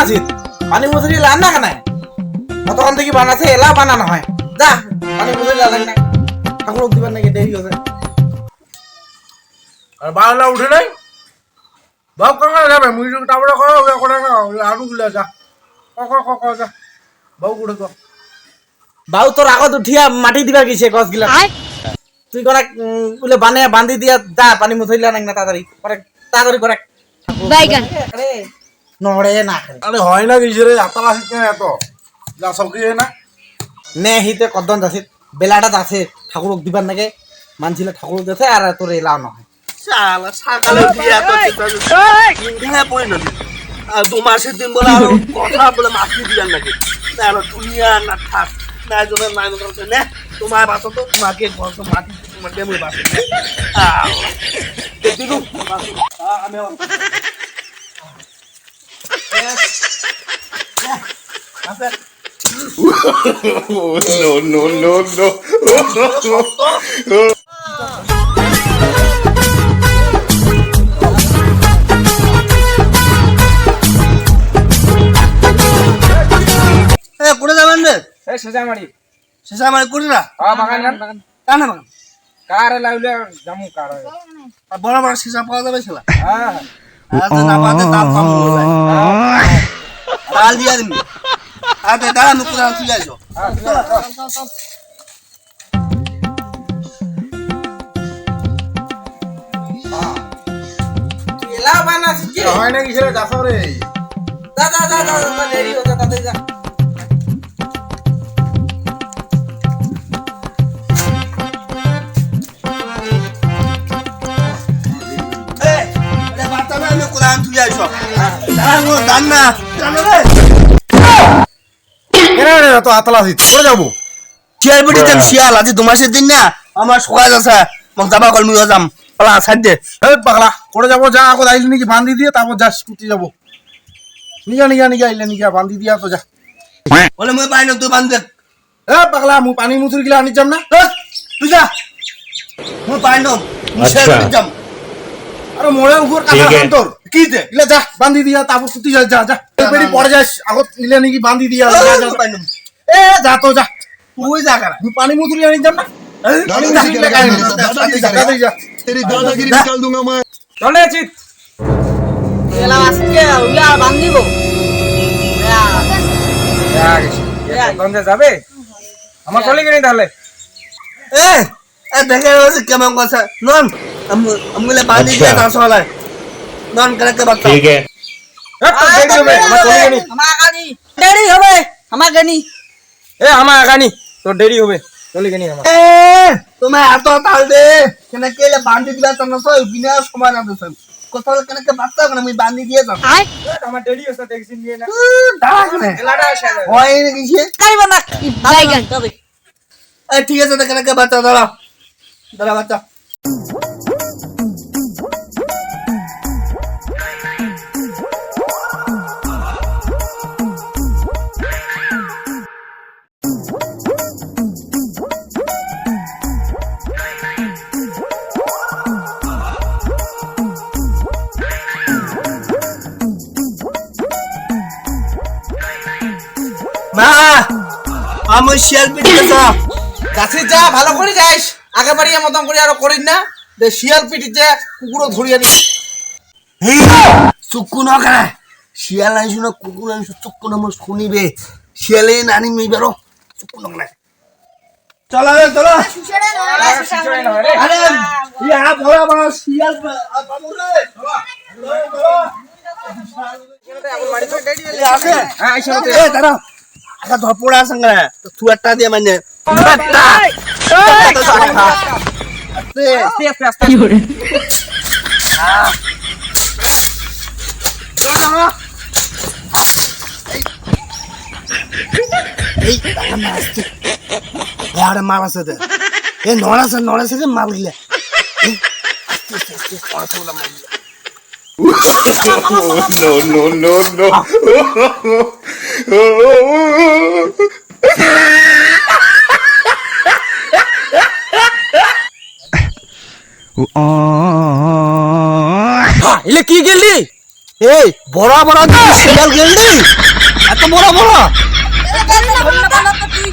বানাছিস পানি মুসুরি লান না কেন কতক্ষণ থেকে বানাছে এলা বানানো হয় যা পানি মুসুরি লান না ঠাকুর দিবার নাকি দেরি হচ্ছে আর বাংলা উঠে নাই বাপ কাকা যাবে মুই টাবড়া করো ওয়া করে না আলু গুলা যা ক যা বাবু উঠে তো বাউ তোর আগত উঠিয়া মাটি দিবা গেছে গছ গিলা তুই কোন বলে বানে বান্ধি দিয়া যা পানি মুসুরি লান না তাড়াতাড়ি করে বাইগান আরে নড়ে না আরে হয় না কিছু রে আতালা শিখে এত যা সব কি না নে হিতে কদন যাচ্ছে বেলাটা যাচ্ছে ঠাকুর দিবার নাকি মানছিলে ঠাকুর যাচ্ছে আর তোর এলাও নহয় শালা সকালে উঠিয়া তো হ্যাঁ পড়ে না আর 2 মাসের দিন বলে আর কথা বলে মাফি দিবেন নাকি না দুনিয়া না থাক না জন্য না করতে না তোমার বাসা তো তোমাকে ঘর তো মাটি তোমাকে মই বাসা দিদু আমি no. কোথায় যাবেন রে এই সোজামারি শেষা মানে করি না বাগান কানা বাগান কার লাইলে জামু কার আর বড় বড় শেষা পাওয়া যাবে শালা হ্যাঁ আজ না পাতে দাম কম হয়ে যায় ডাল দিয়া দিন আতে দাঁড়া মুখ না চলে আসো এলা বানাছিস কি হয় না কিছু রে যাস রে যা দেরি হচ্ছে তাড়াতাড়ি যা বাচ্চা না মুখ না চলে আসো দাঁড়া দান না জানো রে কেন রে তো আতালা আছিস করে যাবো চিয়ার বিটি তেম শিয়াল আজি 2 মাসের দিন না আমার সকাল আছে মগ যাবা কল মুই যাম পালা সাইড দে এই পাগলা করে যাবো যা আগত আইলি নাকি বান্ধি দিয়ে তারপর যা স্কুটি যাবো নিগা আইলে নিগা বান্ধি দিয়া তো যা বলে মুই পাই না তুই বান্ধ দে এ পাগলা মু পানি মুতুরি গিলা আনি যাম না তুই যা মুই পাই না মুই যাম আরে মোড়ে উপর কাটা তোর কি দে ইলা যা বান্ধি দিয়া তারপর স্কুটি যা যা পেড়ি পড়ে যাস আগত ইলে নাকি বান্ধি দিয়া যা পাই না এ যা তো যা তুই যা করা মু পানি মুতুরি আনি যাম না तेरी दादागिरी निकाल दूंगा मैं চলে চিত এলা আজকে উলা বান্ধিব গঞ্জে যাবে আমার চলে গেনি তাহলে এ এ দেখে রয়েছে কেমন কথা নন আমগুলো বাঁধি দিয়ে তার সলায় নন কারেক্ট বাচ্চা ठीक है দেরি হবে আমার চলে গেনি আমার গানি দেরি হবে আমার গানি এ আমার আগানি তোর দেরি হবে চলে গেনি আমার এ তুমি এত তাল দে কেন কেলে বাঁধি দিবা তোমরা সব বিনা সময় না দছ কোথাও কেন কে বাচ্চা কেন আমি বাঁধি দিয়ে যাম আমার দেরি হচ্ছে দেখছিস নিয়ে না দাঁড়া কেন এলাটা আসে হয় নাকি সে কাইব না বাইগান তবে এ ঠিক আছে কেন কে বাচ্চা দাঁড়া দাঁড়া বাচ্চা মা আমি শিয়াল পিটি যা যাচ্ছিস যা ভালো করে যাইস আগে বাড়ি মতন করে আরো করিস না যে শিয়াল পিটি যে কুকুরও ধরিয়ে নি চুক্কু নকরা শিয়াল আইসু না কুকুর আইসু চুক্কু না মোর শুনিবে শিয়ালে নানি মি বেরো চুক্কু নকরা চলো রে চলো আরে ইয়া বড় বড় শিয়াল বাবু রে চলো হ্যাঁ আইসা এ দাঁড়া আগা ধপড়া সঙ্গে তো থুয়াটা দিয়ে মানে বাট্টা আস্তে আস্তে কি করে এই দাঁড়া মারছে আরে মার আছে দে এ নড়াছে যে মার গিলা no ইলে কি গেলি এই বড় বড় শিয়াল গেলদি এত বড় বড় তুই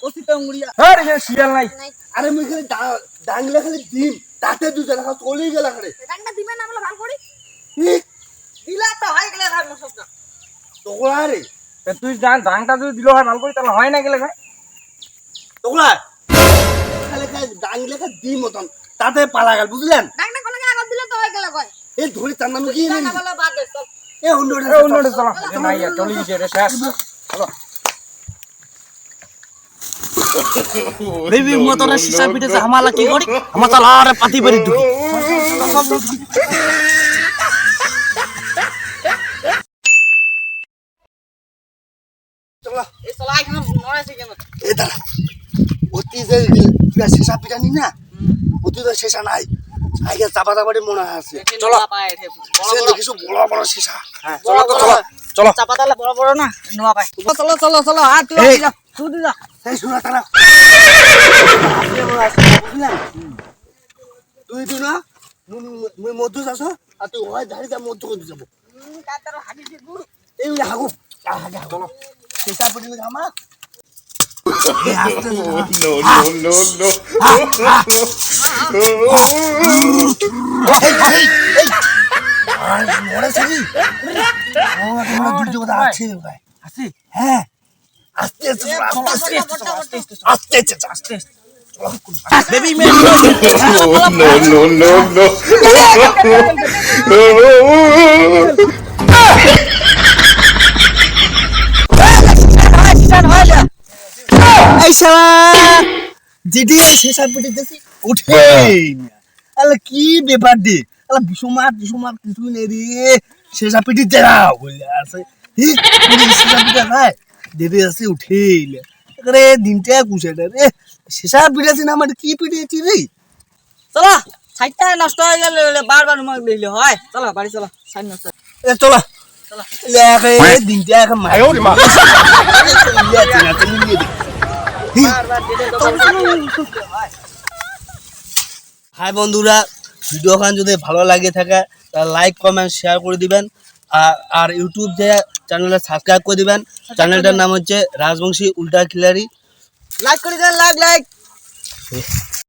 ওসিতে উংড়িয়া আরে এখানে শিয়াল নাই। আরে মুই খালি ডাংলে খালি ডিম তাতে দুজন খালি চলেই গেল আরে ডাংটা দিবে না বলে ভাল করি দিলা তো হয়ে গেলে আর মসক না তোরা রে তা তুই জান ডাংটা যদি দিল হয় ভালো করে তাহলে হয় না গেলে ভাই। তোরা খালি খালি ডাংলে খালি ডিম মতন তাতে পালা গেল বুঝলেন ডাংটা কোন জায়গা আগত দিলে তো হয়ে গেল কয় এই ধরে তার নাম কি না বলে বাদ দে চল এ অন্যটা এ অন্যটা চলো এ নাই আর চলে গেছে রে শেষ। বেবি মোটরে সিসা পিটেছে হামালা কি করি আমার তো লারে পাতি বাড়ি ঢুকি এই চলা এখানে নড়াইছে কেন এ দাঁড়া অতি যে শেষা পিটানি না অতি তো শেষা নাই আগে চাপা চাপাটি মনে আছে চলো পায় সে দেখিস বড় বড় শেষা চলো তো চলো চলো। চাপা তালে বড় বড় না নোয়া পায় চলো চলো চলো আর তুই এই। যা তুই যা এই শোনা তারা তুই তুই না মুই মধ্যে যাস আর তুই হয় ধারে যা মধ্য করে যাবো কাতার হাগি দি গুড় এই হাগু হাগে চলো শেষা পিটিলে ঘামা মরে থাকি আছে আছে হ্যাঁ আস্তে আস্তে আস্তে আস্তে আস্তে বেবি মে এই শালা যেটি শেষা পিটিতেছি উঠে আলে কি ব্যাপার দে আলে বিসমার কিছু নেই রে শেষা পিটিতে না বলে আছে ঠিক শেষা পিটা খায় দেদে আছে উঠেইলে আরে দিনটা কুছেটা রে শেষা পিটাছি না আমার কি পিটিয়েছি রে চলো সাইডটা নষ্ট হয়ে গেল বারবার উমাক দিলে হয় চলো বাড়ি চলো সাইড নষ্ট এ চলো লেখে দিনটা এখন মায়ো রে মা বারবার দিলে তো হাই বন্ধুরা ভিডিওখান যদি ভালো লাগে থাকে তাহলে লাইক কমেন্ট শেয়ার করে দিবেন আর ইউটিউব যে চ্যানেলটা সাবস্ক্রাইব করে দিবেন চ্যানেলটার নাম হচ্ছে রাজবংশী উল্টা খিলাড়ি লাইক করে দেন লাইক